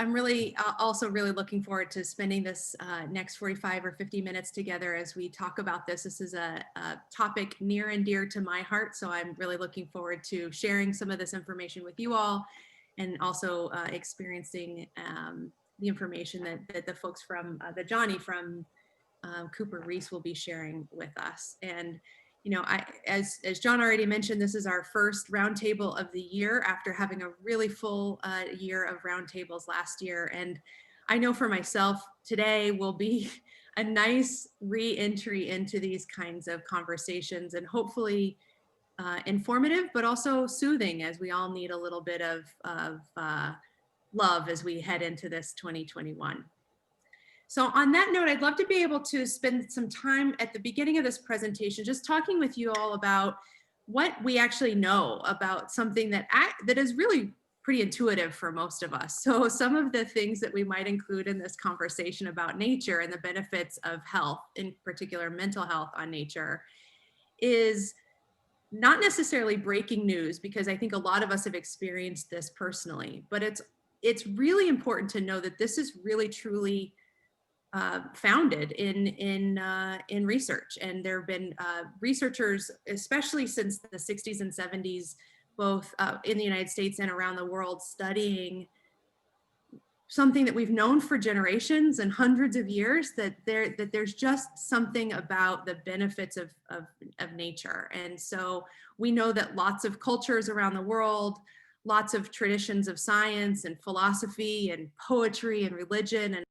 I'm really also really looking forward to spending this next 45 or 50 minutes together as we talk about this. This is a topic near and dear to my heart, so I'm really looking forward to sharing some of this information with you all, and also experiencing the information that the folks from that Johnny from Cooper Riis will be sharing with us. And you know, as John already mentioned, this is our first roundtable of the year after having a really full year of roundtables last year. And I know for myself, today will be a nice re-entry into these kinds of conversations, and hopefully informative, but also soothing, as we all need a little bit of love as we head into this 2021. So on that note, I'd love to be able to spend some time at the beginning of this presentation just talking with you all about what we actually know about something that is really pretty intuitive for most of us. So some of the things that we might include in this conversation about nature and the benefits of health, in particular mental health on nature, is not necessarily breaking news, because I think a lot of us have experienced this personally, but it's really important to know that this is really truly founded in research. And there have been researchers, especially since the 60s and 70s, both in the United States and around the world, studying something that we've known for generations and hundreds of years, that there's just something about the benefits of nature. And so we know that lots of cultures around the world, lots of traditions of science and philosophy and poetry and religion and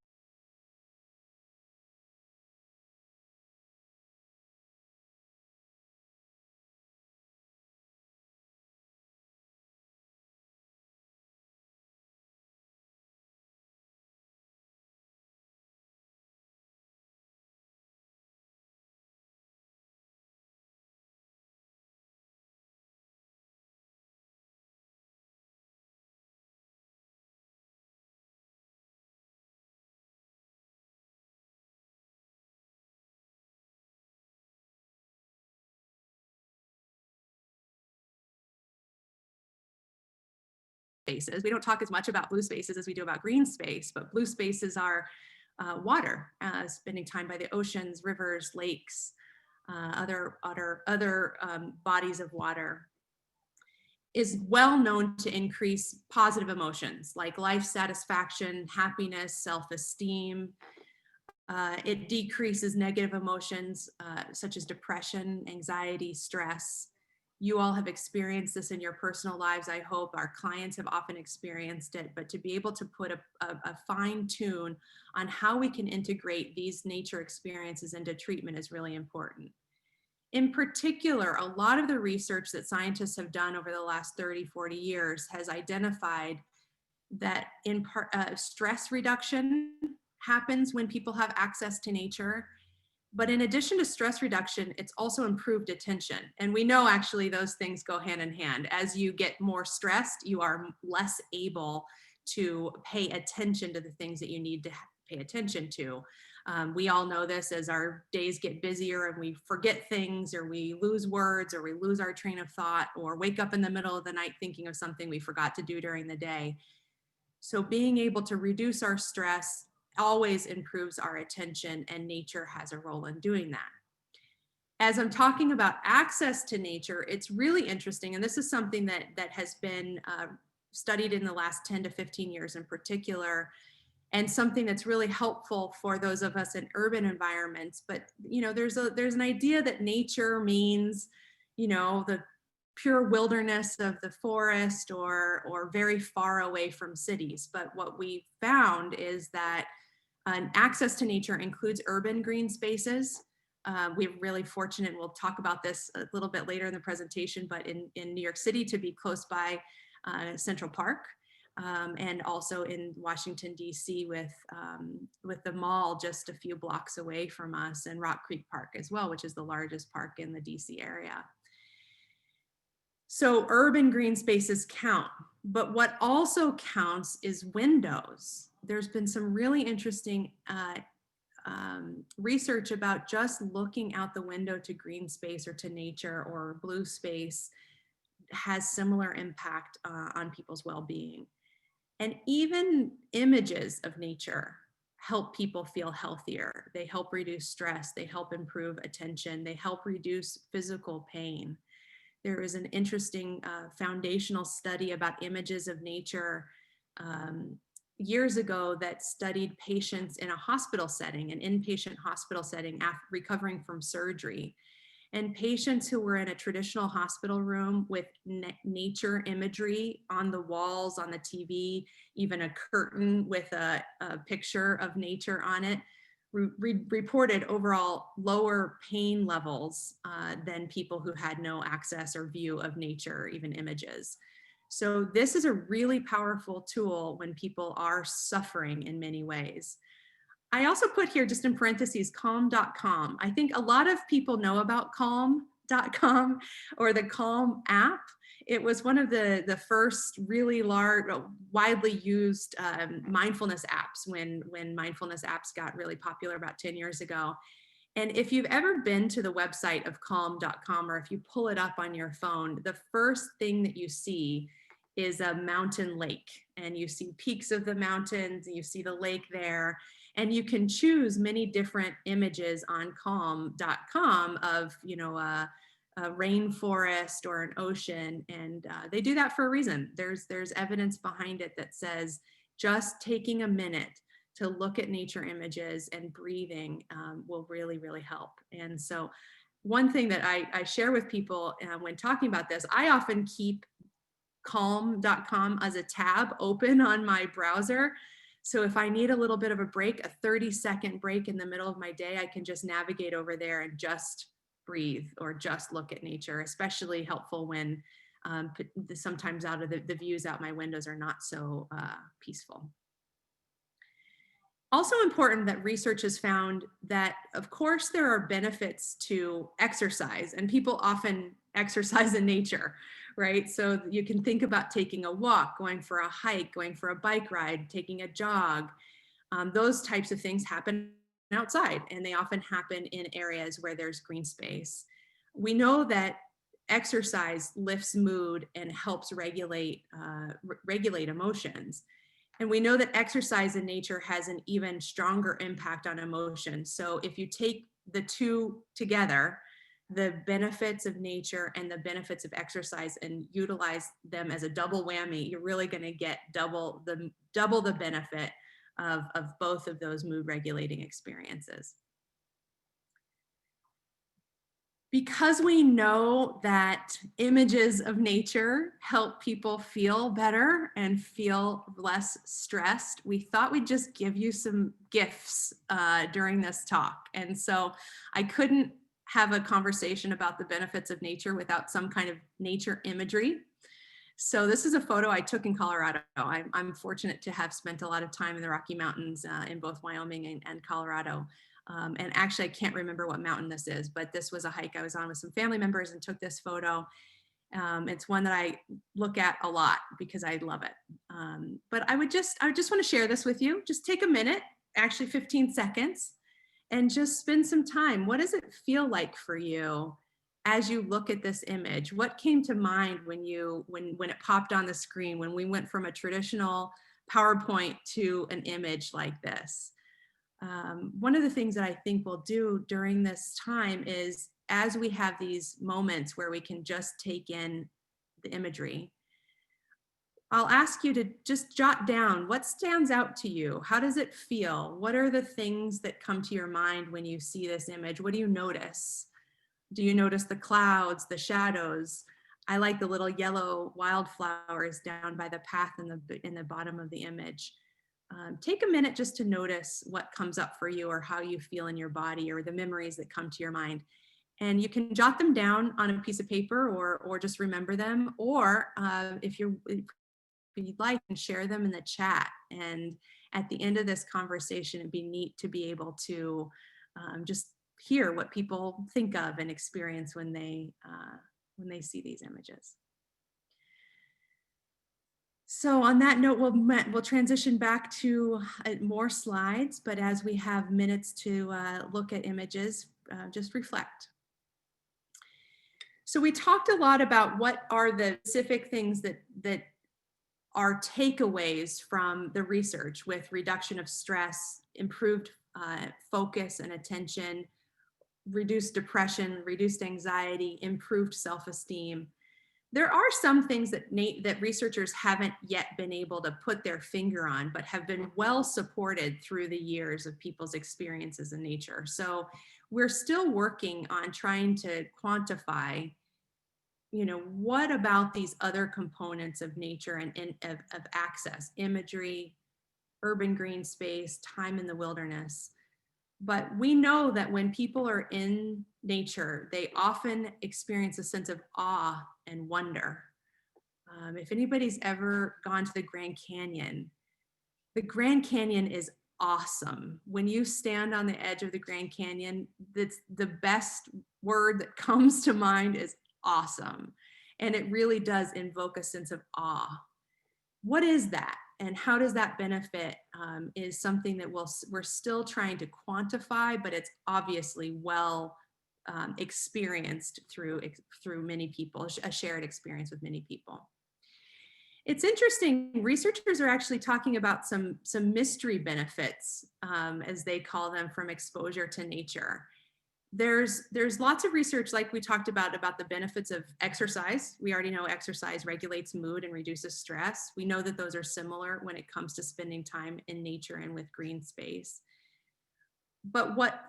spaces. We don't talk as much about blue spaces as we do about green space, but blue spaces are water, spending time by the oceans, rivers, lakes, other bodies of water, is well known to increase positive emotions like life satisfaction, happiness, self-esteem. It decreases negative emotions such as depression, anxiety, stress. You all have experienced this in your personal lives, I hope. Our clients have often experienced it, but to be able to put a fine tune on how we can integrate these nature experiences into treatment is really important. In particular, a lot of the research that scientists have done over the last 30, 40 years has identified that in part stress reduction happens when people have access to nature. But in addition to stress reduction, it's also improved attention. And we know actually those things go hand in hand. As you get more stressed, you are less able to pay attention to the things that you need to pay attention to. We all know this as our days get busier and we forget things, or we lose words, or we lose our train of thought, or wake up in the middle of the night thinking of something we forgot to do during the day. So being able to reduce our stress always improves our attention, and nature has a role in doing that. As I'm talking about access to nature, it's really interesting, and this is something that has been studied in the last 10 to 15 years in particular, and something that's really helpful for those of us in urban environments. But you know, there's an idea that nature means, you know, the pure wilderness of the forest, or very far away from cities. But what we found is that access to nature includes urban green spaces. We're really fortunate, we'll talk about this a little bit later in the presentation, but in New York City to be close by Central Park, and also in Washington, D.C. with the mall just a few blocks away from us, and Rock Creek Park as well, which is the largest park in the D.C. area. So urban green spaces count, but what also counts is windows. There's been some really interesting research about just looking out the window to green space or to nature or blue space has similar impact on people's well-being. And even images of nature help people feel healthier. They help reduce stress. They help improve attention. They help reduce physical pain. There is an interesting foundational study about images of nature years ago that studied patients in a hospital setting, an inpatient hospital setting, after recovering from surgery. And patients who were in a traditional hospital room with nature imagery on the walls, on the TV, even a curtain with a picture of nature on it, reported overall lower pain levels than people who had no access or view of nature, or even images. So this is a really powerful tool when people are suffering in many ways. I also put here, just in parentheses, calm.com. I think a lot of people know about calm.com or the Calm app. It was one of the first really large, widely used mindfulness apps when mindfulness apps got really popular about 10 years ago. And if you've ever been to the website of calm.com, or if you pull it up on your phone, the first thing that you see is a mountain lake, and you see peaks of the mountains, and you see the lake there. And you can choose many different images on calm.com of, you know, a rainforest or an ocean. And they do that for a reason. There's evidence behind it that says just taking a minute to look at nature images and breathing will really, really help. And so one thing that I share with people when talking about this, I often keep calm.com as a tab open on my browser. So if I need a little bit of a break, a 30-second break in the middle of my day, I can just navigate over there and just breathe or just look at nature, especially helpful when sometimes out of the views out my windows are not so peaceful. Also important that research has found that, of course, there are benefits to exercise, and people often exercise in nature, right? So you can think about taking a walk, going for a hike, going for a bike ride, taking a jog. Those types of things happen outside, and they often happen in areas where there's green space. We know that exercise lifts mood and helps regulate emotions. And we know that exercise in nature has an even stronger impact on emotion. So if you take the two together, the benefits of nature and the benefits of exercise, and utilize them as a double whammy, you're really going to get double the benefit of both of those mood regulating experiences. Because we know that images of nature help people feel better and feel less stressed, we thought we'd just give you some gifts during this talk. And so I couldn't have a conversation about the benefits of nature without some kind of nature imagery. So this is a photo I took in Colorado. I'm fortunate to have spent a lot of time in the Rocky Mountains in both Wyoming and Colorado. And actually, I can't remember what mountain this is, but this was a hike I was on with some family members and took this photo. It's one that I look at a lot because I love it. But I just want to share this with you. Just take a minute, actually 15 seconds, and just spend some time. What does it feel like for you as you look at this image? What came to mind when it popped on the screen, when we went from a traditional PowerPoint to an image like this? One of the things that I think we'll do during this time is, as we have these moments where we can just take in the imagery, I'll ask you to just jot down what stands out to you. How does it feel? What are the things that come to your mind when you see this image? What do you notice? Do you notice the clouds, the shadows? I like the little yellow wildflowers down by the path in the bottom of the image. Take a minute just to notice what comes up for you, or how you feel in your body, or the memories that come to your mind. And you can jot them down on a piece of paper, or just remember them, or if you'd like, and share them in the chat. And at the end of this conversation, it'd be neat to be able to just hear what people think of and experience when they see these images. So on that note, we'll transition back to more slides, but as we have minutes to look at images, just reflect. So we talked a lot about what are the specific things that our takeaways from the research with reduction of stress, improved focus and attention, reduced depression, reduced anxiety, improved self-esteem. There are some things that researchers haven't yet been able to put their finger on, but have been well supported through the years of people's experiences in nature. So we're still working on trying to quantify, what about these other components of nature and of access, imagery, urban green space, time in the wilderness. But we know that when people are in nature, they often experience a sense of awe and wonder. If anybody's ever gone to the Grand Canyon is awesome. When you stand on the edge of the Grand Canyon, that's the best word that comes to mind is awesome. And it really does invoke a sense of awe. What is that? And how does that benefit is something that we're still trying to quantify, but it's obviously well experienced through many people, a shared experience with many people. It's interesting, researchers are actually talking about some mystery benefits, as they call them, from exposure to nature. There's lots of research, like we talked about the benefits of exercise. We already know exercise regulates mood and reduces stress. We know that those are similar when it comes to spending time in nature and with green space. But what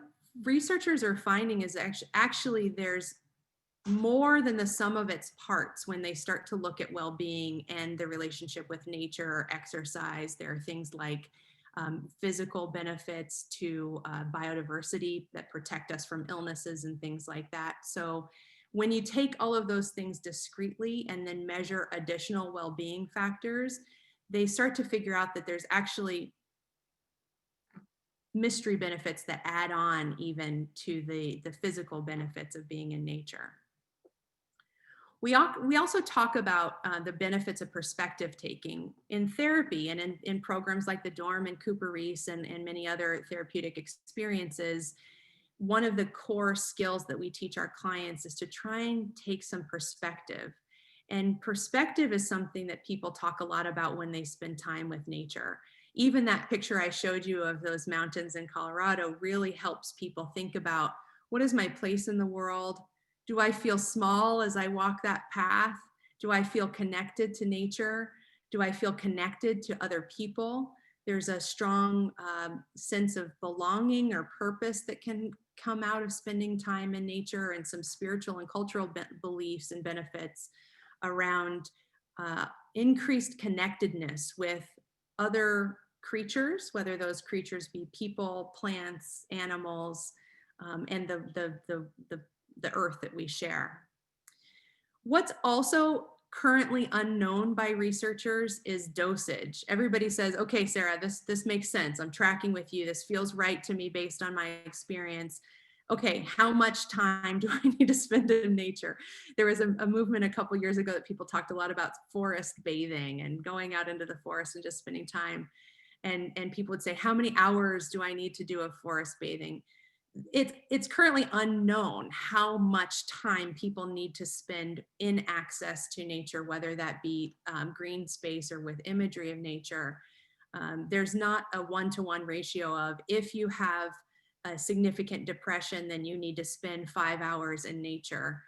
researchers are finding is actually there's more than the sum of its parts when they start to look at well-being and the relationship with nature or exercise. There are things like physical benefits to biodiversity that protect us from illnesses and things like that. So when you take all of those things discretely and then measure additional well-being factors, they start to figure out that there's actually mystery benefits that add on even to the physical benefits of being in nature. We also talk about the benefits of perspective taking in therapy and in programs like the Dorm and Cooper Riis and many other therapeutic experiences. One of the core skills that we teach our clients is to try and take some perspective. And perspective is something that people talk a lot about when they spend time with nature. Even that picture I showed you of those mountains in Colorado really helps people think about, what is my place in the world? Do I feel small as I walk that path? Do I feel connected to nature? Do I feel connected to other people? There's a strong sense of belonging or purpose that can come out of spending time in nature, and some spiritual and cultural beliefs and benefits around increased connectedness with other creatures, whether those creatures be people, plants, animals, and the earth that we share. What's also currently unknown by researchers is dosage. Everybody says, okay, Sarah, this makes sense. I'm tracking with you. This feels right to me based on my experience. Okay, how much time do I need to spend in nature? There was a movement a couple years ago that people talked a lot about forest bathing and going out into the forest and just spending time. And people would say, how many hours do I need to do of forest bathing? It's currently unknown how much time people need to spend in access to nature, whether that be green space or with imagery of nature. There's not a one-to-one ratio of, if you have a significant depression, then you need to spend 5 hours in nature.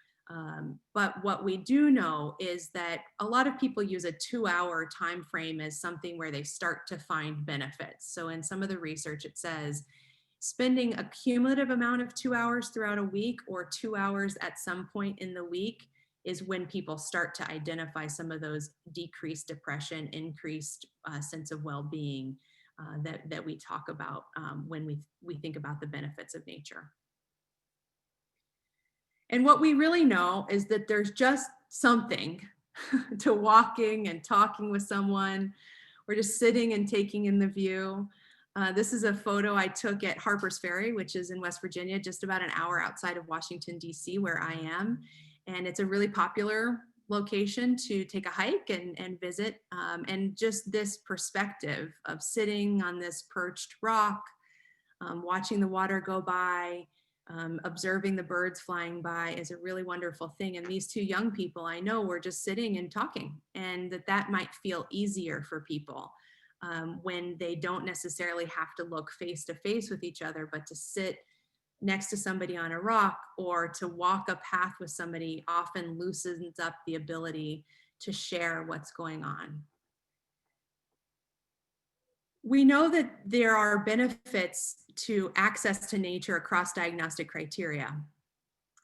But what we do know is that a lot of people use a 2-hour time frame as something where they start to find benefits. So in some of the research, it says spending a cumulative amount of 2 hours throughout a week, or 2 hours at some point in the week, is when people start to identify some of those decreased depression, increased sense of well-being that we talk about when we think about the benefits of nature. And what we really know is that there's just something to walking and talking with someone, or just sitting and taking in the view. This is a photo I took at Harper's Ferry, which is in West Virginia, just about an hour outside of Washington, D.C., where I am. And it's a really popular location to take a hike and visit. And just this perspective of sitting on this perched rock, watching the water go by, Observing the birds flying by is a really wonderful thing. And these two young people I know were just sitting and talking, and that might feel easier for people when they don't necessarily have to look face to face with each other, but to sit next to somebody on a rock or to walk a path with somebody often loosens up the ability to share what's going on. We know that there are benefits to access to nature across diagnostic criteria.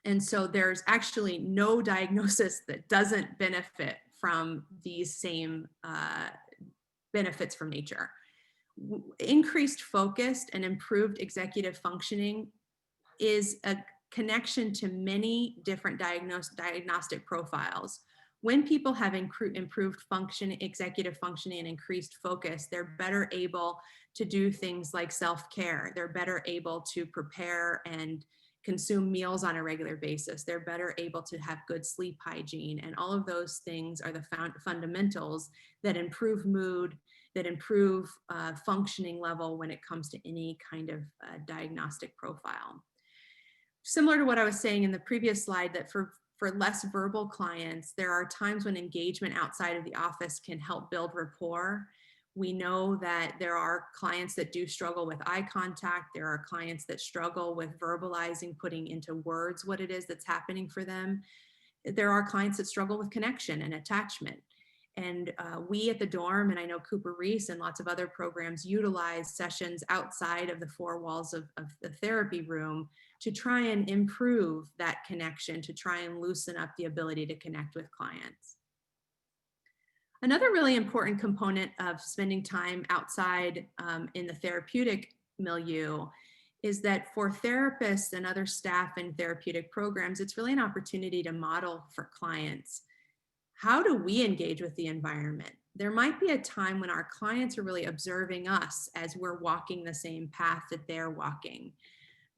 And so there's actually no diagnosis that doesn't benefit from these same benefits from nature. Increased focus and improved executive functioning is a connection to many different diagnostic profiles. When people have improved function, executive functioning, and increased focus, they're better able to do things like self-care. They're better able to prepare and consume meals on a regular basis. They're better able to have good sleep hygiene. And all of those things are the fundamentals that improve mood, that improve functioning level when it comes to any kind of diagnostic profile. Similar to what I was saying in the previous slide, that for less verbal clients, there are times when engagement outside of the office can help build rapport. We know that there are clients that do struggle with eye contact. There are clients that struggle with verbalizing, putting into words what it is that's happening for them. There are clients that struggle with connection and attachment. And we at the dorm, and I know Cooper Riis and lots of other programs, utilize sessions outside of the four walls of the therapy room to try and improve that connection, to try and loosen up the ability to connect with clients. Another really important component of spending time outside in the therapeutic milieu is that for therapists and other staff in therapeutic programs, it's really an opportunity to model for clients. How do we engage with the environment? There might be a time when our clients are really observing us as we're walking the same path that they're walking.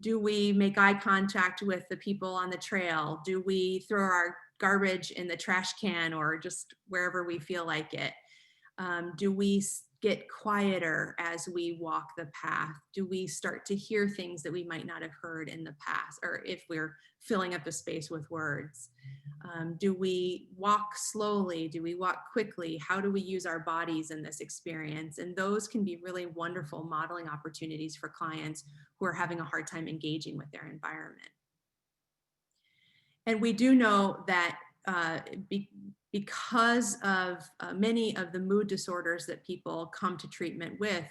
Do we make eye contact with the people on the trail? Do we throw our garbage in the trash can or just wherever we feel like it? Do we get quieter as we walk the path? Do we start to hear things that we might not have heard in the past, or if we're filling up the space with words? Do we walk slowly? Do we walk quickly? How do we use our bodies in this experience? And those can be really wonderful modeling opportunities for clients who are having a hard time engaging with their environment. And we do know that because of many of the mood disorders that people come to treatment with,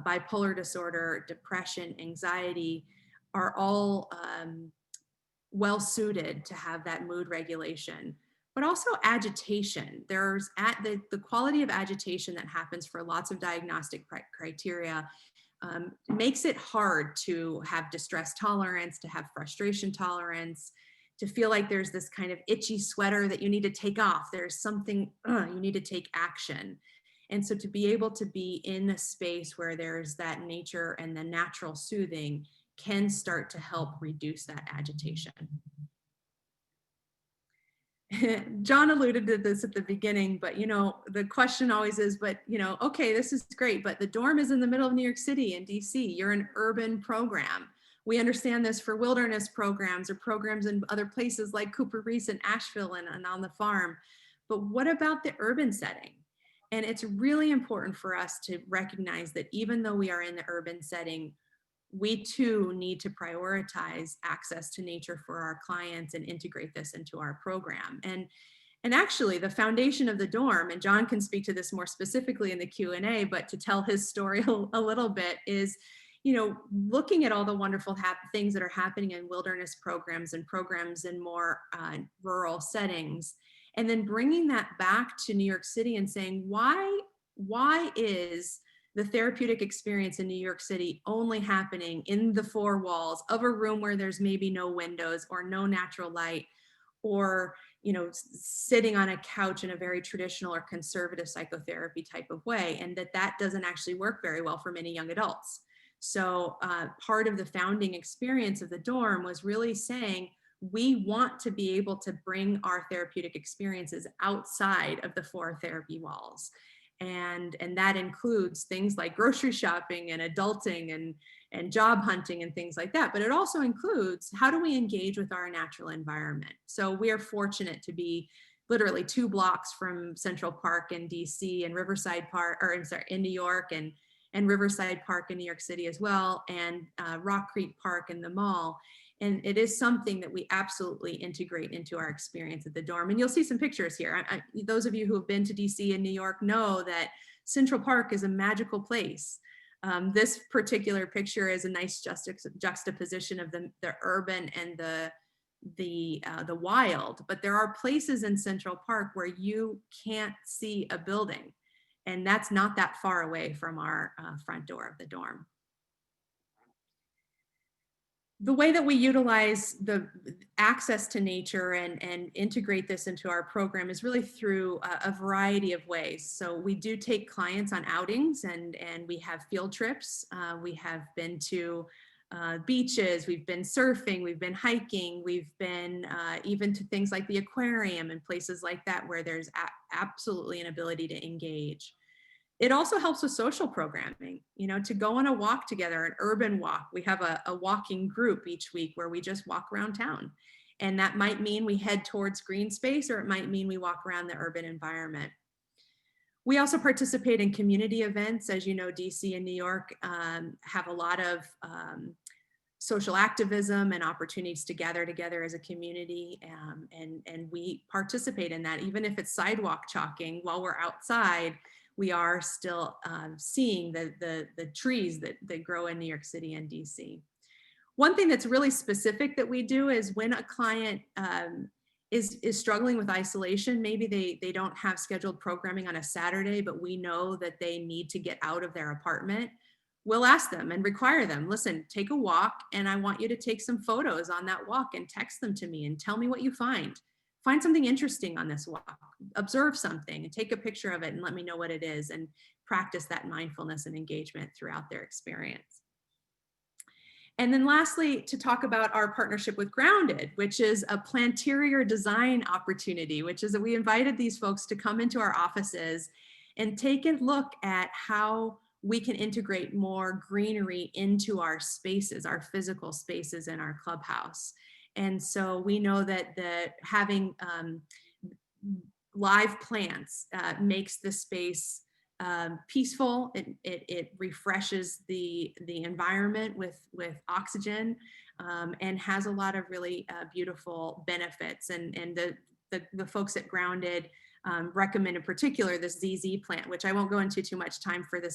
bipolar disorder, depression, anxiety, are all well suited to have that mood regulation, but also agitation. There's the quality of agitation that happens for lots of diagnostic criteria makes it hard to have distress tolerance, to have frustration tolerance, to feel like there's this kind of itchy sweater that you need to take off. There's something, you need to take action. And so to be able to be in a space where there's that nature and the natural soothing can start to help reduce that agitation. John alluded to this at the beginning, but the question always is, but okay, this is great, but the dorm is in the middle of New York City and DC. You're an urban program. We understand this for wilderness programs or programs in other places like Cooper Riis and Asheville and on the farm. But what about the urban setting? And it's really important for us to recognize that even though we are in the urban setting, we too need to prioritize access to nature for our clients and integrate this into our program. And actually the foundation of the dorm, and John can speak to this more specifically in the Q&A, but to tell his story a little bit is, looking at all the wonderful things that are happening in wilderness programs and programs in more rural settings, and then bringing that back to New York City and saying, why is the therapeutic experience in New York City only happening in the four walls of a room where there's maybe no windows or no natural light, or sitting on a couch in a very traditional or conservative psychotherapy type of way, and that doesn't actually work very well for many young adults. So part of the founding experience of the dorm was really saying, we want to be able to bring our therapeutic experiences outside of the four therapy walls. And that includes things like grocery shopping and adulting and job hunting and things like that. But it also includes, how do we engage with our natural environment? So we are fortunate to be literally 2 blocks from Central Park in DC and Riverside Park, or I'm sorry, in New York, and Riverside Park in New York City as well, and Rock Creek Park in the mall. And it is something that we absolutely integrate into our experience at the dorm. And you'll see some pictures here. Those of you who have been to DC and New York know that Central Park is a magical place. This particular picture is a nice juxtaposition of the urban and the wild, but there are places in Central Park where you can't see a building, and that's not that far away from our front door of the dorm. The way that we utilize the access to nature and integrate this into our program is really through a variety of ways. So we do take clients on outings, and we have field trips. We have been to beaches, we've been surfing, we've been hiking, we've been even to things like the aquarium and places like that where there's absolutely an ability to engage. It also helps with social programming, you know, to go on a walk together, an urban walk. We have a walking group each week where we just walk around town. And that might mean we head towards green space, or it might mean we walk around the urban environment. We also participate in community events. As you know, DC and New York have a lot of social activism and opportunities to gather together as a community. And we participate in that, even if it's sidewalk chalking while we're outside. We are still seeing the trees that grow in New York City and DC. One thing that's really specific that we do is when a client is struggling with isolation, maybe they don't have scheduled programming on a Saturday, but we know that they need to get out of their apartment. We'll ask them and require them, listen, take a walk, and I want you to take some photos on that walk and text them to me and tell me what you find. Find something interesting on this walk, observe something and take a picture of it and let me know what it is, and practice that mindfulness and engagement throughout their experience. And then lastly, to talk about our partnership with Grounded, which is a planterior design opportunity, which is that we invited these folks to come into our offices and take a look at how we can integrate more greenery into our spaces, our physical spaces in our clubhouse. And so we know that having live plants makes the space peaceful. It refreshes the environment with oxygen, and has a lot of really beautiful benefits. And the folks at Grounded recommend in particular this ZZ plant, which I won't go into too much now for the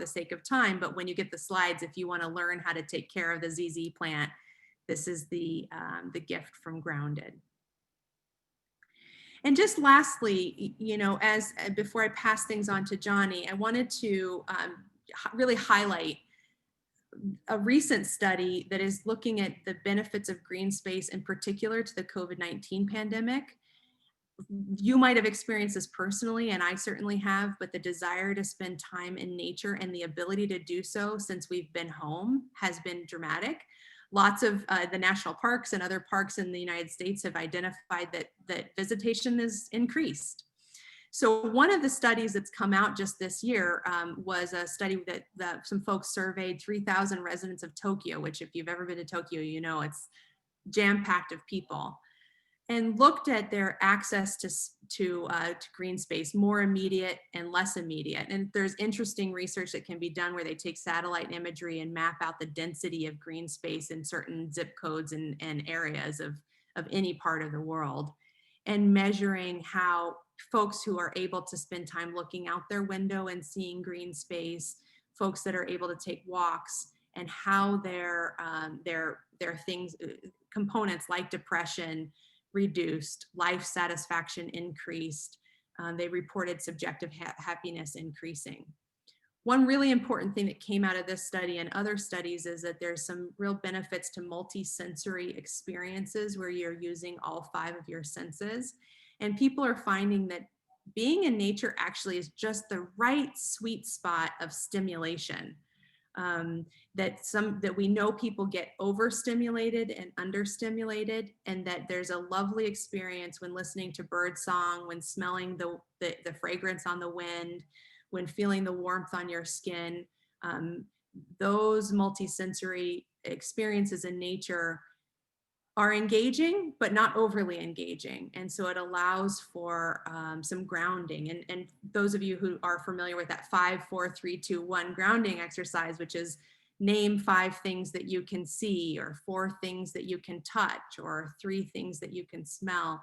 sake of time. But when you get the slides, if you want to learn how to take care of the ZZ plant, this is the gift from Grounded. And just lastly, you know, before I pass things on to Johnny, I wanted to really highlight a recent study that is looking at the benefits of green space, in particular to the COVID-19 pandemic. You might have experienced this personally, and I certainly have, but the desire to spend time in nature and the ability to do so since we've been home has been dramatic. Lots of the national parks and other parks in the United States have identified that visitation is increased. So one of the studies that's come out just this year was a study that some folks surveyed 3,000 residents of Tokyo, which if you've ever been to Tokyo, you know it's jam-packed of people, and looked at their access to green space, more immediate and less immediate. And there's interesting research that can be done where they take satellite imagery and map out the density of green space in certain zip codes and areas of any part of the world, and measuring how folks who are able to spend time looking out their window and seeing green space, folks that are able to take walks, and how their things, components like depression reduced, life satisfaction increased. They reported subjective happiness increasing. One really important thing that came out of this study and other studies is that there's some real benefits to multi-sensory experiences where you're using all 5 of your senses. And people are finding that being in nature actually is just the right sweet spot of stimulation. that we know people get overstimulated and understimulated, and that there's a lovely experience when listening to bird song, when smelling the fragrance on the wind, when feeling the warmth on your skin. Those multisensory experiences in nature are engaging, but not overly engaging. And so it allows for some grounding. And those of you who are familiar with that 5, 4, 3, 2, 1 grounding exercise, which is name 5 things that you can see, or 4 things that you can touch, or 3 things that you can smell,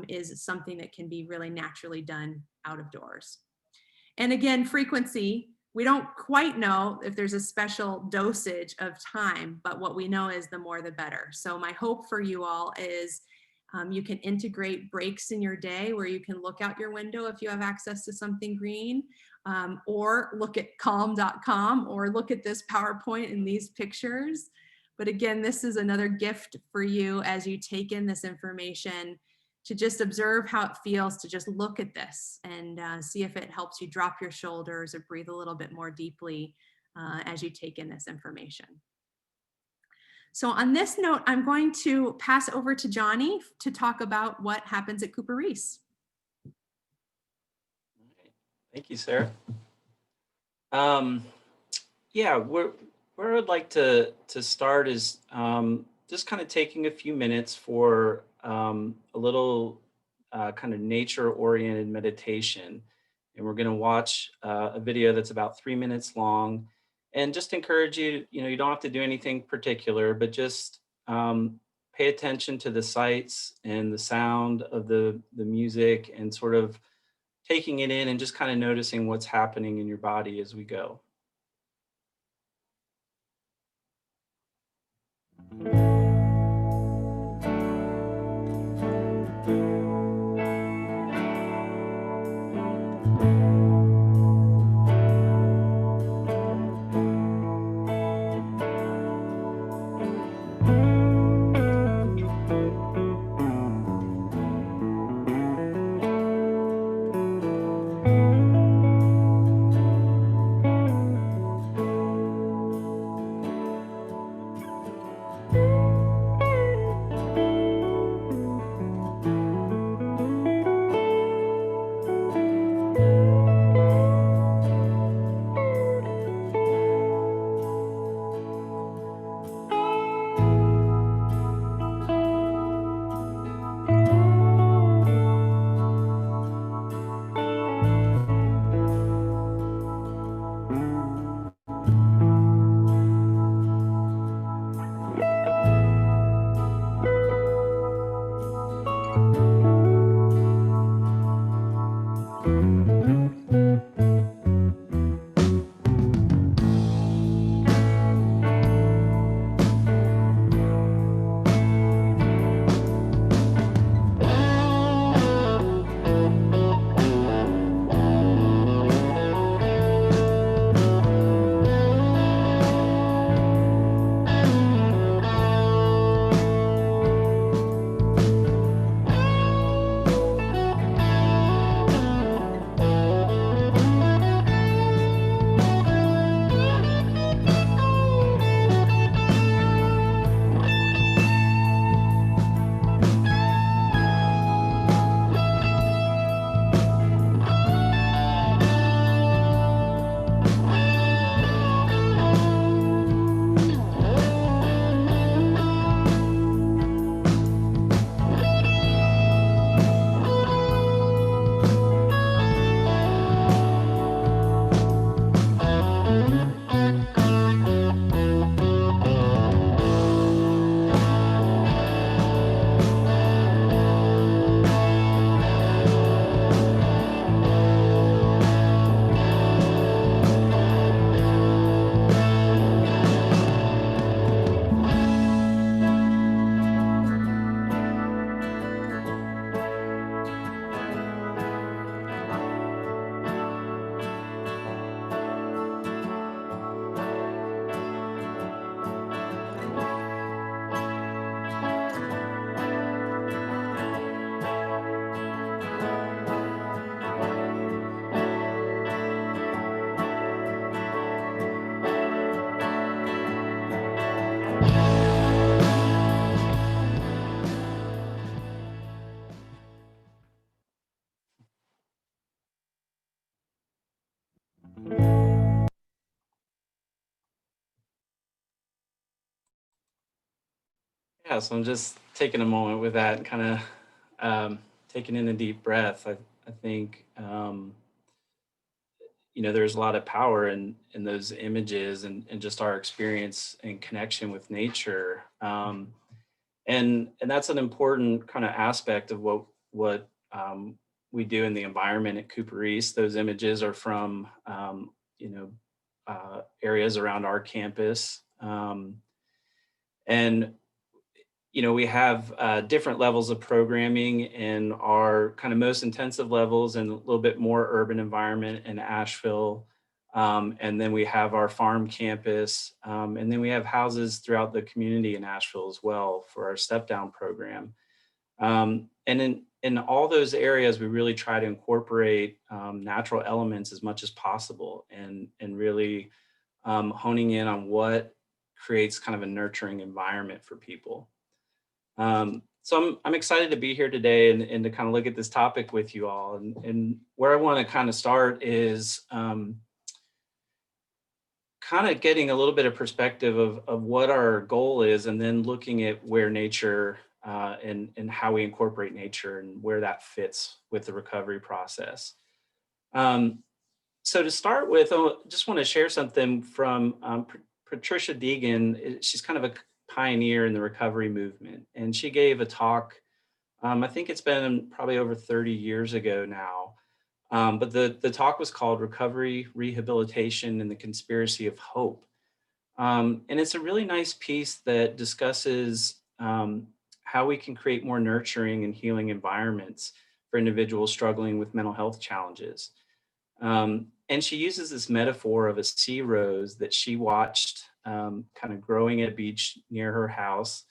is something that can be really naturally done out of doors. And again, frequency, we don't quite know if there's a special dosage of time, but what we know is the more the better. So my hope for you all is you can integrate breaks in your day where you can look out your window if you have access to something green, or look at calm.com, or look at this PowerPoint and these pictures. But again, this is another gift for you as you take in this information, to just observe how it feels to just look at this and see if it helps you drop your shoulders or breathe a little bit more deeply as you take in this information. So on this note, I'm going to pass over to Johnny to talk about what happens at Cooper Riis. Thank you, Sarah. Yeah, where I'd like to start is just kind of taking a few minutes for a little kind of nature-oriented meditation. And we're going to watch a video that's about 3 minutes long, and just encourage you, you don't have to do anything particular, but just pay attention to the sights and the sound of the music, and sort of taking it in and just kind of noticing what's happening in your body as we go. Yeah, so I'm just taking a moment with that and kind of taking in a deep breath. I think there's a lot of power in those images and just our experience and connection with nature. And that's an important kind of aspect of what we do in the environment at Cooper Riis. Those images are from areas around our campus. And we have different levels of programming in our kind of most intensive levels and a little bit more urban environment in Asheville. And then we have our farm campus. And then we have houses throughout the community in Asheville as well for our step down program. And in all those areas, we really try to incorporate natural elements as much as possible and really honing in on what creates kind of a nurturing environment for people. So I'm excited to be here today and to kind of look at this topic with you all. And where I want to kind of start is kind of getting a little bit of perspective of what our goal is, and then looking at where nature and how we incorporate nature and where that fits with the recovery process. So to start with, I just want to share something from Patricia Deegan. She's kind of a pioneer in the recovery movement, and she gave a talk. I think it's been probably over 30 years ago now. But the talk was called Recovery, Rehabilitation, and the Conspiracy of Hope. And it's a really nice piece that discusses how we can create more nurturing and healing environments for individuals struggling with mental health challenges. And she uses this metaphor of a sea rose that she watched kind of growing at a beach near her house.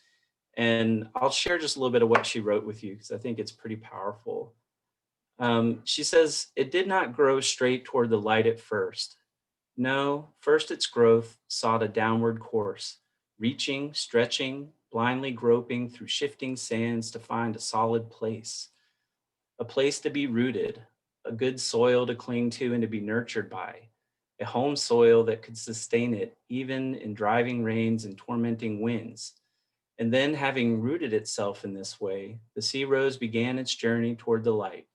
And I'll share just a little bit of what she wrote with you because I think it's pretty powerful. She says, "It did not grow straight toward the light at first. No, first its growth sought a downward course, reaching, stretching, blindly groping through shifting sands to find a solid place, a place to be rooted, a good soil to cling to and to be nurtured by, a home soil that could sustain it even in driving rains and tormenting winds. And then, having rooted itself in this way, the sea rose began its journey toward the light.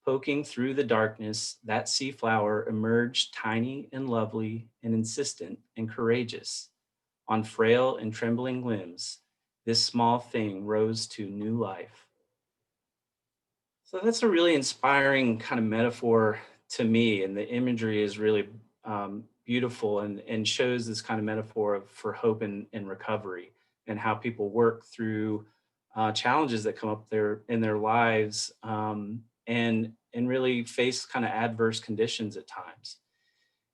Poking through the darkness, that sea flower emerged tiny and lovely and insistent and courageous. On frail and trembling limbs, this small thing rose to new life." So that's a really inspiring kind of metaphor to me, and the imagery is really beautiful and shows this kind of metaphor for hope and recovery, and how people work through challenges that come up there in their lives, and really face kind of adverse conditions at times.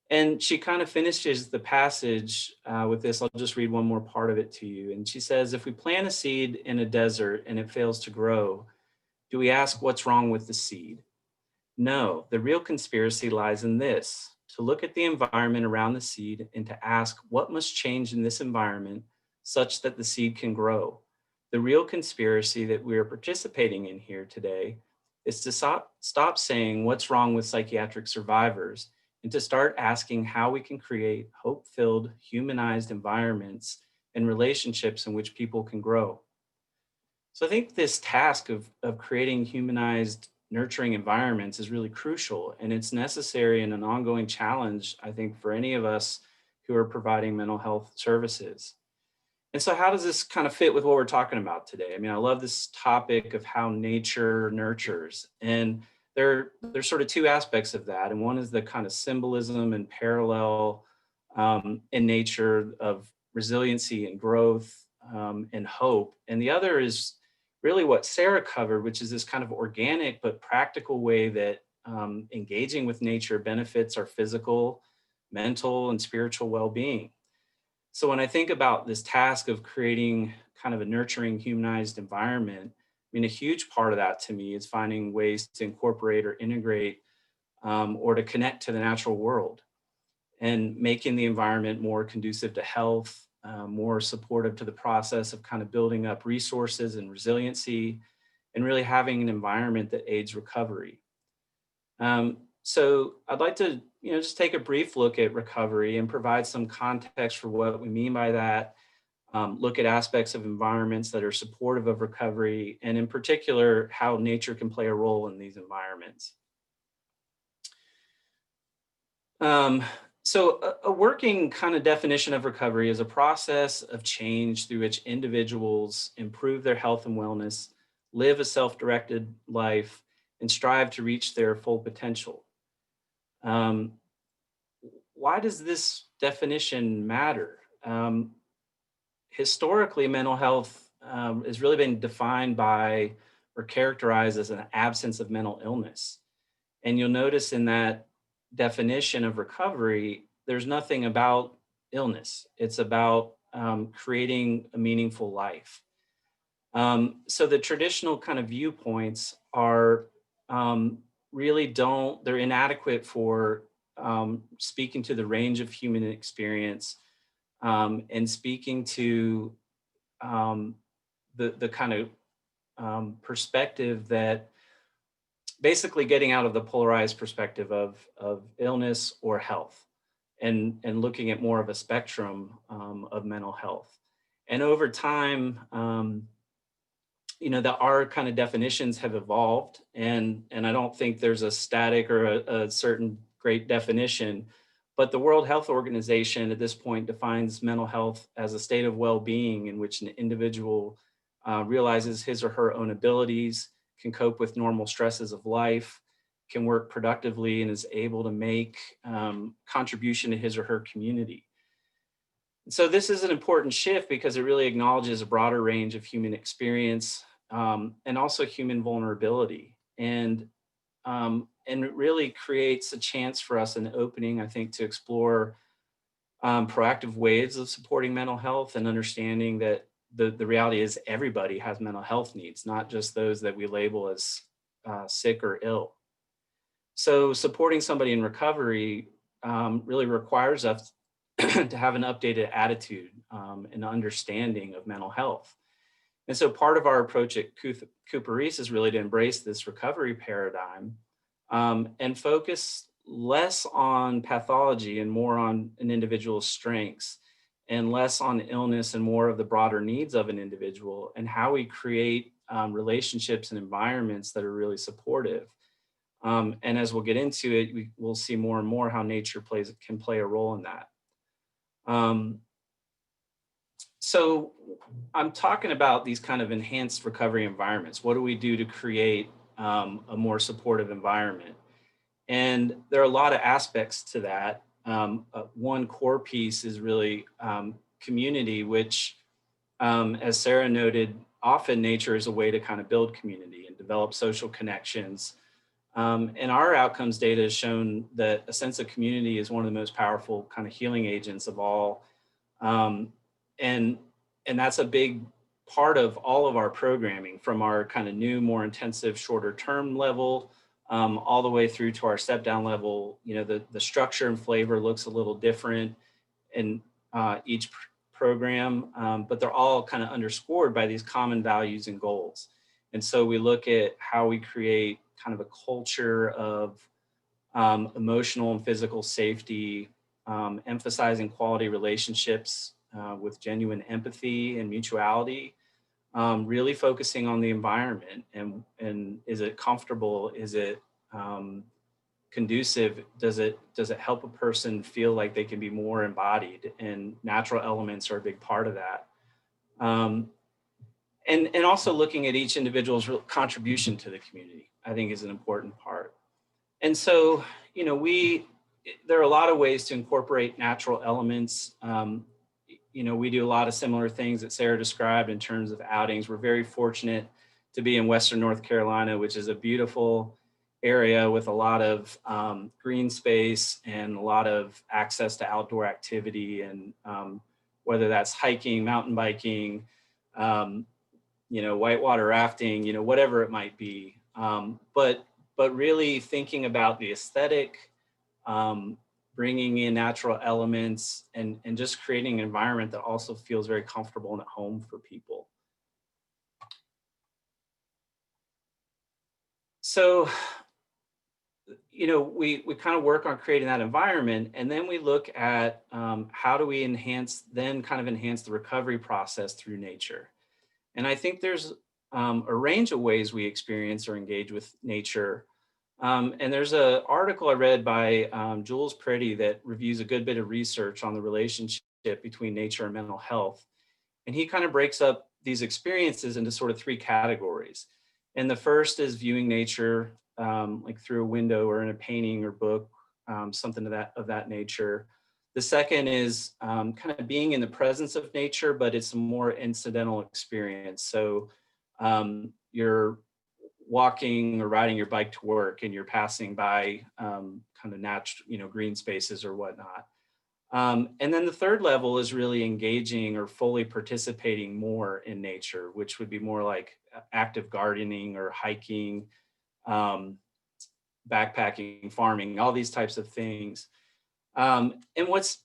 And she kind of finishes the passage with this. I'll just read one more part of it to you. And she says, "If we plant a seed in a desert and it fails to grow, do we ask what's wrong with the seed? No, the real conspiracy lies in this: to look at the environment around the seed and to ask what must change in this environment such that the seed can grow. The real conspiracy that we are participating in here today is to stop saying what's wrong with psychiatric survivors and to start asking how we can create hope-filled, humanized environments and relationships in which people can grow." So I think this task of creating humanized, nurturing environments is really crucial, and it's necessary and an ongoing challenge, I think, for any of us who are providing mental health services. And so how does this kind of fit with what we're talking about today? I mean, I love this topic of how nature nurtures. And there's sort of two aspects of that. And one is the kind of symbolism and parallel in nature of resiliency and growth and hope. And the other is really what Sarah covered, which is this kind of organic but practical way that engaging with nature benefits our physical, mental, and spiritual well-being. So when I think about this task of creating kind of a nurturing, humanized environment, I mean, a huge part of that to me is finding ways to incorporate or integrate or to connect to the natural world and making the environment more conducive to health, more supportive to the process of kind of building up resources and resiliency, and really having an environment that aids recovery. So I'd like to, just take a brief look at recovery and provide some context for what we mean by that, look at aspects of environments that are supportive of recovery, and in particular, how nature can play a role in these environments. So a working kind of definition of recovery is a process of change through which individuals improve their health and wellness, live a self-directed life, and strive to reach their full potential. Um, why does this definition matter? Historically, mental health has really been defined by or characterized as an absence of mental illness. And you'll notice in that definition of recovery, there's nothing about illness. It's about creating a meaningful life. So the traditional kind of viewpoints are really they're inadequate for speaking to the range of human experience and speaking to um, the kind of perspective that basically getting out of the polarized perspective of illness or health and looking at more of a spectrum of mental health. And over time, our kind of definitions have evolved, and I don't think there's a static or a certain great definition, but the World Health Organization at this point defines mental health as a state of well-being in which an individual realizes his or her own abilities, can cope with normal stresses of life, can work productively, and is able to make contribution to his or her community. So this is an important shift because it really acknowledges a broader range of human experience and also human vulnerability. And it really creates a chance for us, an opening, I think, to explore proactive ways of supporting mental health and understanding that the reality is everybody has mental health needs, not just those that we label as sick or ill. So supporting somebody in recovery really requires us to have an updated attitude and understanding of mental health. And so part of our approach at Cooper Riis is really to embrace this recovery paradigm and focus less on pathology and more on an individual's strengths, and less on illness and more of the broader needs of an individual and how we create relationships and environments that are really supportive. And as we'll get into it, we'll see more and more how nature can play a role in that. So I'm talking about these kind of enhanced recovery environments. What do we do to create a more supportive environment? And there are a lot of aspects to that. One core piece is really community, which, as Sarah noted, often nature is a way to kind of build community and develop social connections. And our outcomes data has shown that a sense of community is one of the most powerful kind of healing agents of all. And that's a big part of all of our programming, from our kind of new, more intensive, shorter term level, all the way through to our step down level. The structure and flavor looks a little different in each program, but they're all kind of underscored by these common values and goals. And so we look at how we create kind of a culture of emotional and physical safety, emphasizing quality relationships with genuine empathy and mutuality, really focusing on the environment and is it comfortable? Is it conducive? Does it help a person feel like they can be more embodied? And natural elements are a big part of that. And also looking at each individual's contribution to the community, I think, is an important part. And so, there are a lot of ways to incorporate natural elements. We do a lot of similar things that Sarah described in terms of outings. We're very fortunate to be in Western North Carolina, which is a beautiful area with a lot of green space and a lot of access to outdoor activity, and whether that's hiking, mountain biking, whitewater rafting, whatever it might be. But really thinking about the aesthetic, bringing in natural elements, and just creating an environment that also feels very comfortable and at home for people. So, we kind of work on creating that environment, and then we look at how do we enhance the recovery process through nature. And I think there's a range of ways we experience or engage with nature. And there's an article I read by Jules Pretty that reviews a good bit of research on the relationship between nature and mental health. And he kind of breaks up these experiences into sort of three categories. And the first is viewing nature like through a window or in a painting or book, something of that nature. The second is kind of being in the presence of nature, but it's a more incidental experience. So you're walking or riding your bike to work and you're passing by kind of natural, green spaces or whatnot. And then the third level is really engaging or fully participating more in nature, which would be more like active gardening or hiking, backpacking, farming, all these types of things. And what's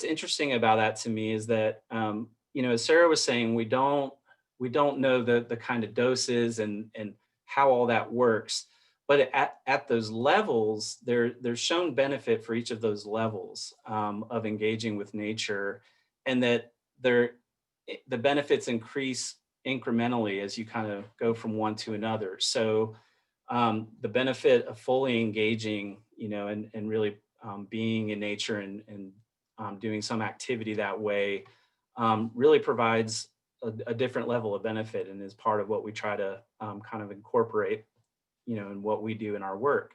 interesting about that to me is that, as Sarah was saying, we don't know the kind of doses and how all that works. But at those levels, there's shown benefit for each of those levels of engaging with nature, and that the benefits increase incrementally as you kind of go from one to another. So the benefit of fully engaging, and really being in nature and doing some activity that way really provides a different level of benefit, and is part of what we try to kind of incorporate in what we do in our work.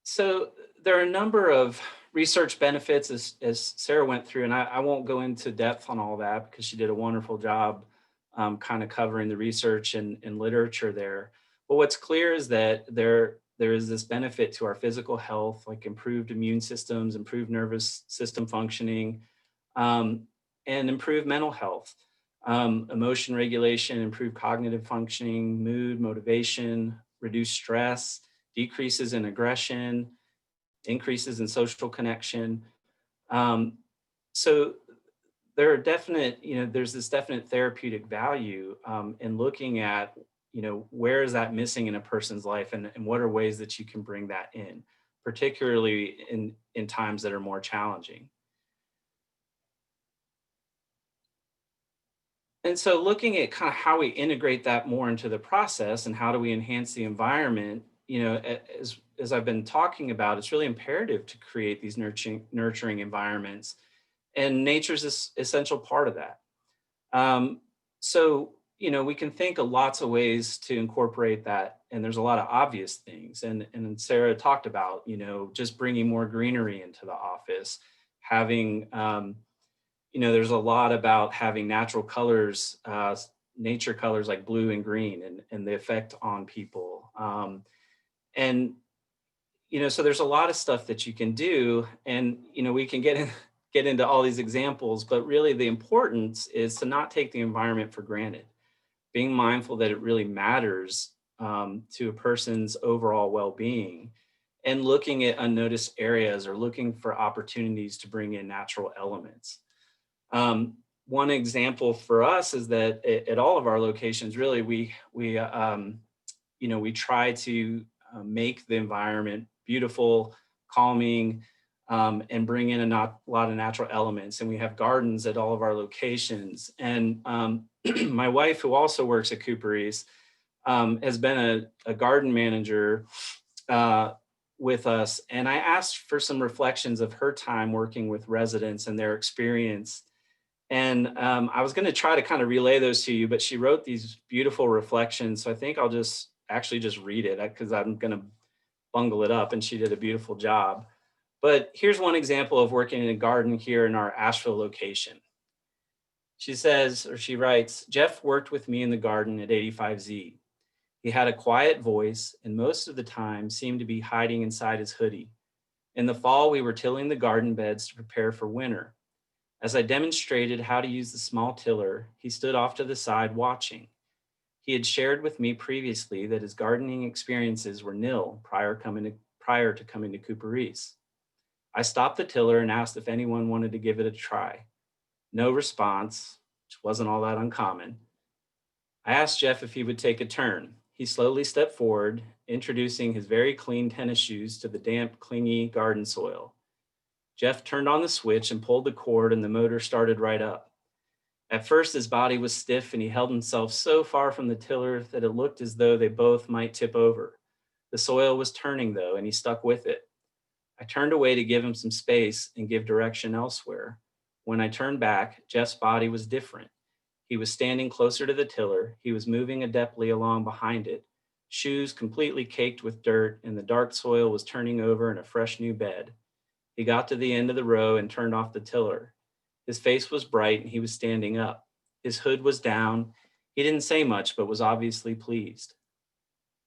So there are a number of research benefits as Sarah went through, and I won't go into depth on all that because she did a wonderful job kind of covering the research and literature there. But what's clear is that there is this benefit to our physical health, like improved immune systems, improved nervous system functioning, and improved mental health, emotion regulation, improved cognitive functioning, mood, motivation, reduced stress, decreases in aggression, increases in social connection. So there are definite, there's this definite therapeutic value in looking at, where is that missing in a person's life, and what are ways that you can bring that in, particularly in times that are more challenging. And so looking at kind of how we integrate that more into the process and how do we enhance the environment, as I've been talking about, it's really imperative to create these nurturing environments, and nature's this essential part of that. So, we can think of lots of ways to incorporate that, and there's a lot of obvious things. And Sarah talked about, just bringing more greenery into the office, having, there's a lot about having natural colors, nature colors like blue and green, and the effect on people. And so there's a lot of stuff that you can do, and we can get into all these examples, but really the importance is to not take the environment for granted, being mindful that it really matters to a person's overall well-being, and looking at unnoticed areas or looking for opportunities to bring in natural elements. One example for us is that at all of our locations, really, we try to make the environment beautiful, calming, and bring in a lot of natural elements. And we have gardens at all of our locations. And my wife, who also works at CooperRiis, has been a garden manager with us. And I asked for some reflections of her time working with residents and their experience. And I was going to try to kind of relay those to you, but she wrote these beautiful reflections. So I think I'll just read it, because I'm going to bungle it up, and she did a beautiful job. But here's one example of working in a garden here in our Asheville location. She writes, Jeff worked with me in the garden at 85Z. He had a quiet voice, and most of the time seemed to be hiding inside his hoodie. In the fall, we were tilling the garden beds to prepare for winter. As I demonstrated how to use the small tiller, he stood off to the side watching. He had shared with me previously that his gardening experiences were nil prior to coming to Cooper Riis. I stopped the tiller and asked if anyone wanted to give it a try. No response, which wasn't all that uncommon. I asked Jeff if he would take a turn. He slowly stepped forward, introducing his very clean tennis shoes to the damp, clingy garden soil. Jeff turned on the switch and pulled the cord, and the motor started right up. At first, his body was stiff and he held himself so far from the tiller that it looked as though they both might tip over. The soil was turning though, and he stuck with it. I turned away to give him some space and give direction elsewhere. When I turned back, Jeff's body was different. He was standing closer to the tiller. He was moving adeptly along behind it, shoes completely caked with dirt, and the dark soil was turning over in a fresh new bed. He got to the end of the row and turned off the tiller. His face was bright and he was standing up. His hood was down. He didn't say much, but was obviously pleased.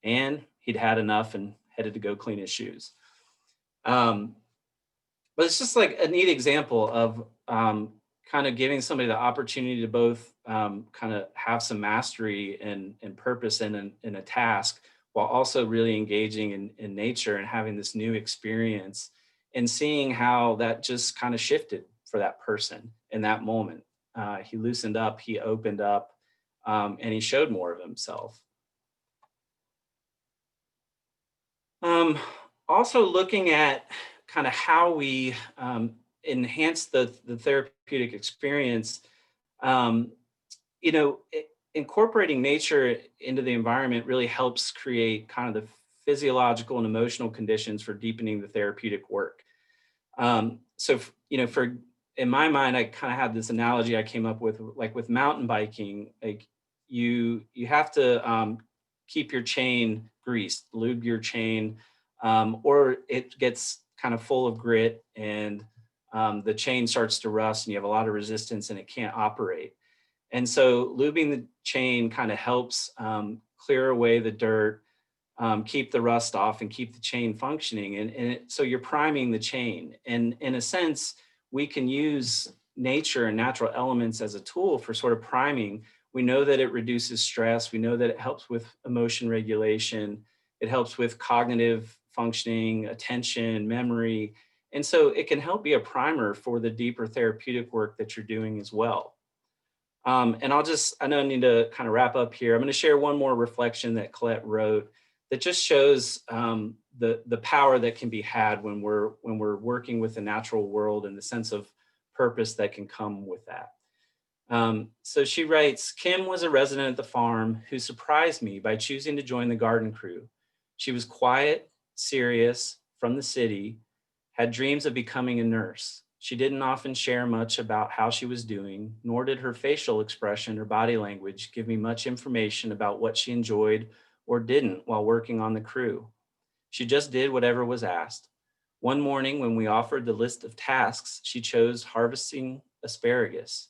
And he'd had enough and headed to go clean his shoes. But it's just like a neat example of kind of giving somebody the opportunity to both kind of have some mastery and purpose in a task, while also really engaging in nature and having this new experience and seeing how that just kind of shifted for that person in that moment. He loosened up, he opened up, and he showed more of himself. Also looking at kind of how we enhance the therapeutic experience, incorporating nature into the environment really helps create kind of the physiological and emotional conditions for deepening the therapeutic work. For in my mind, I kind of had this analogy I came up with, like with mountain biking, like you have to keep your chain greased, lube your chain, or it gets kind of full of grit and the chain starts to rust and you have a lot of resistance and it can't operate. And so lubing the chain kind of helps clear away the dirt, keep the rust off and keep the chain functioning. So you're priming the chain. And in a sense, we can use nature and natural elements as a tool for sort of priming. We know that it reduces stress. We know that it helps with emotion regulation. It helps with cognitive functioning, attention, memory. And so it can help be a primer for the deeper therapeutic work that you're doing as well. And I know I need to kind of wrap up here. I'm going to share one more reflection that Colette wrote that just shows the power that can be had when we're working with the natural world and the sense of purpose that can come with that. So she writes, Kim was a resident at the farm who surprised me by choosing to join the garden crew. She was quiet, serious, from the city, had dreams of becoming a nurse. She didn't often share much about how she was doing, nor did her facial expression or body language give me much information about what she enjoyed or didn't while working on the crew. She just did whatever was asked. One morning when we offered the list of tasks, she chose harvesting asparagus.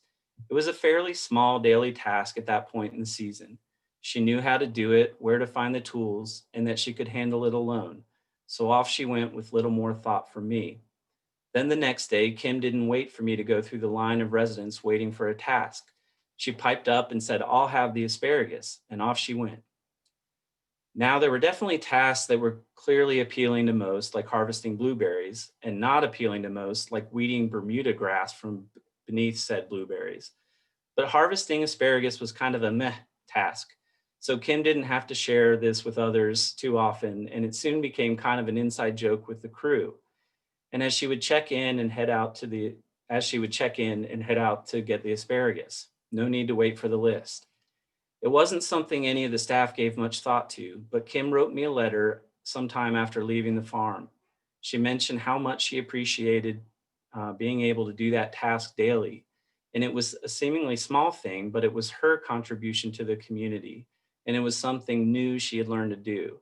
It was a fairly small daily task at that point in the season. She knew how to do it, where to find the tools, and that she could handle it alone. So off she went with little more thought from me. Then the next day, Kim didn't wait for me to go through the line of residents waiting for a task. She piped up and said, I'll have the asparagus, and off she went. Now, there were definitely tasks that were clearly appealing to most, like harvesting blueberries, and not appealing to most, like weeding Bermuda grass from beneath said blueberries. But harvesting asparagus was kind of a meh task. So Kim didn't have to share this with others too often, and it soon became kind of an inside joke with the crew. And as she would check in and head out to get the asparagus, no need to wait for the list. It wasn't something any of the staff gave much thought to, but Kim wrote me a letter sometime after leaving the farm. She mentioned how much she appreciated being able to do that task daily. And it was a seemingly small thing, but it was her contribution to the community. And it was something new she had learned to do.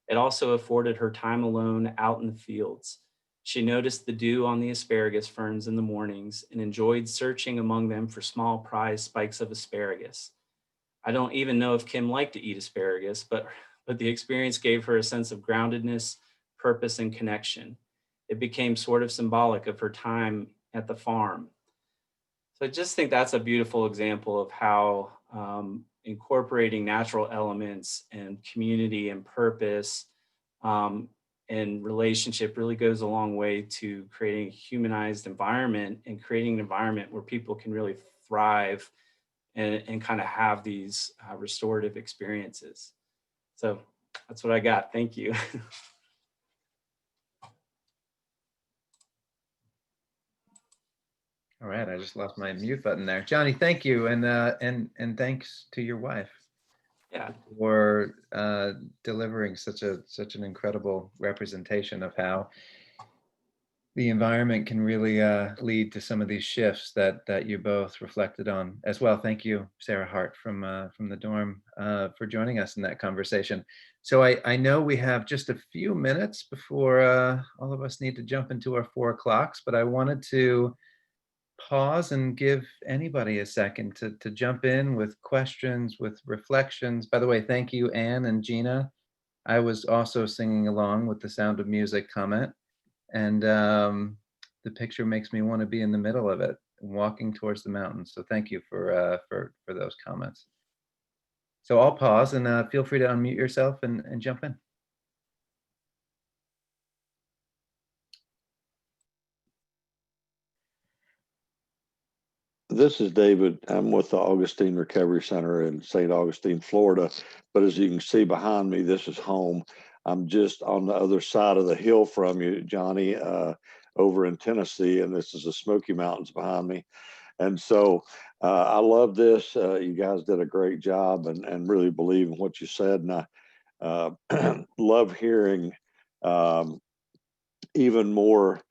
It also afforded her time alone out in the fields. She noticed the dew on the asparagus ferns in the mornings and enjoyed searching among them for small prized spikes of asparagus. I don't even know if Kim liked to eat asparagus, but the experience gave her a sense of groundedness, purpose, and connection. It became sort of symbolic of her time at the farm. So I just think that's a beautiful example of how incorporating natural elements and community and purpose and relationship really goes a long way to creating a humanized environment and creating an environment where people can really thrive and kind of have these restorative experiences. So that's what I got. Thank you. All right, I just lost my mute button there. Johnny, thank you, and thanks to your wife. Yeah. For delivering such an incredible representation of how the environment can really lead to some of these shifts that you both reflected on as well. Thank you, Sarah Harte from the dorm, for joining us in that conversation. So I know we have just a few minutes before all of us need to jump into our 4 o'clocks, but I wanted to pause and give anybody a second to jump in with questions, with reflections. By the way, thank you, Anne and Gina. I was also singing along with the Sound of Music comment, and the picture makes me want to be in the middle of it, walking towards the mountains. So thank you for those comments. So I'll pause and feel free to unmute yourself and jump in. This is David. I'm with the Augustine Recovery Center in St. Augustine, Florida. But as you can see behind me, this is home. I'm just on the other side of the hill from you, Johnny, over in Tennessee, and this is the Smoky Mountains behind me. And so I love this. You guys did a great job and really believe in what you said. And I love hearing even more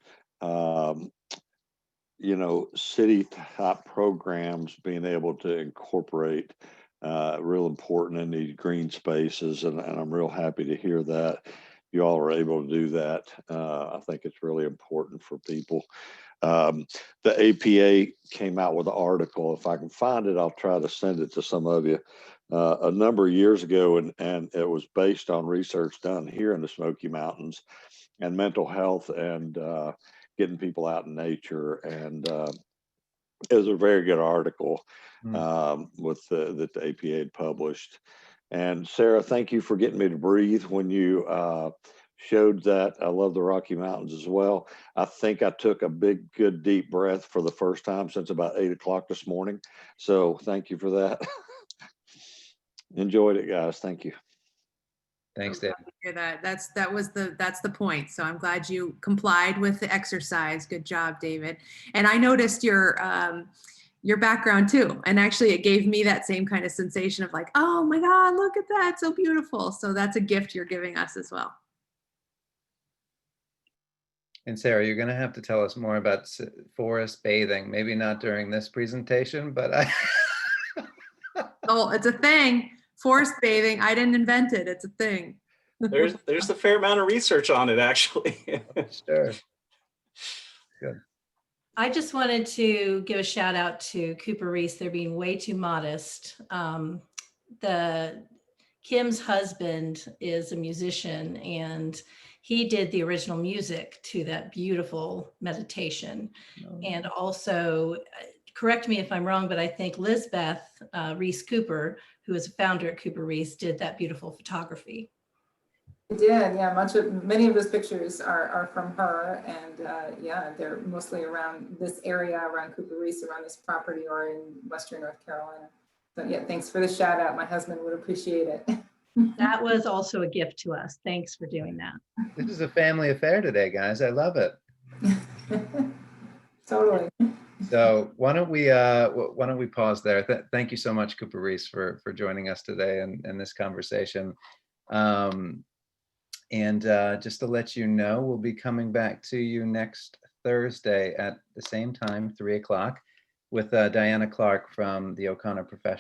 city type programs being able to incorporate real important in these green spaces. And I'm real happy to hear that you all are able to do that. I think it's really important for people. The APA came out with an article. If I can find it, I'll try to send it to some of you a number of years ago. And it was based on research done here in the Smoky Mountains and mental health and getting people out in nature. And it was a very good article with that the APA had published. And Sarah, thank you for getting me to breathe when you showed that. I love the Rocky Mountains as well. I think I took a big, good, deep breath for the first time since about 8 o'clock this morning. So thank you for that. Enjoyed it, guys. Thank you. Thanks, David. Hear that. That's the point. So I'm glad you complied with the exercise. Good job, David. And I noticed your background too. And actually it gave me that same kind of sensation of like, oh my God, look at that. So beautiful. So that's a gift you're giving us as well. And Sarah, you're going to have to tell us more about forest bathing. Maybe not during this presentation, but Oh, it's a thing. Forest bathing. I didn't invent it. It's a thing. There's a fair amount of research on it, actually. Sure. Good. I just wanted to give a shout out to Cooper Riis. They're being way too modest. Kim's husband is a musician, and he did the original music to that beautiful meditation. Oh. And also, correct me if I'm wrong, but I think Lisbeth Riis Cooper, who is a founder at Cooper Riis, did that beautiful photography. I did, yeah. Many of those pictures are from her, and yeah, they're mostly around this area, around Cooper Riis, around this property, or in Western North Carolina. So yeah, thanks for the shout out. My husband would appreciate it. That was also a gift to us. Thanks for doing that. This is a family affair today, guys. I love it. Totally. So why don't we pause there? Thank you so much, Cooper Riis, for joining us today and this conversation. And just to let you know, we'll be coming back to you next Thursday at the same time, 3 o'clock, with Diana Clark from the O'Connor Professional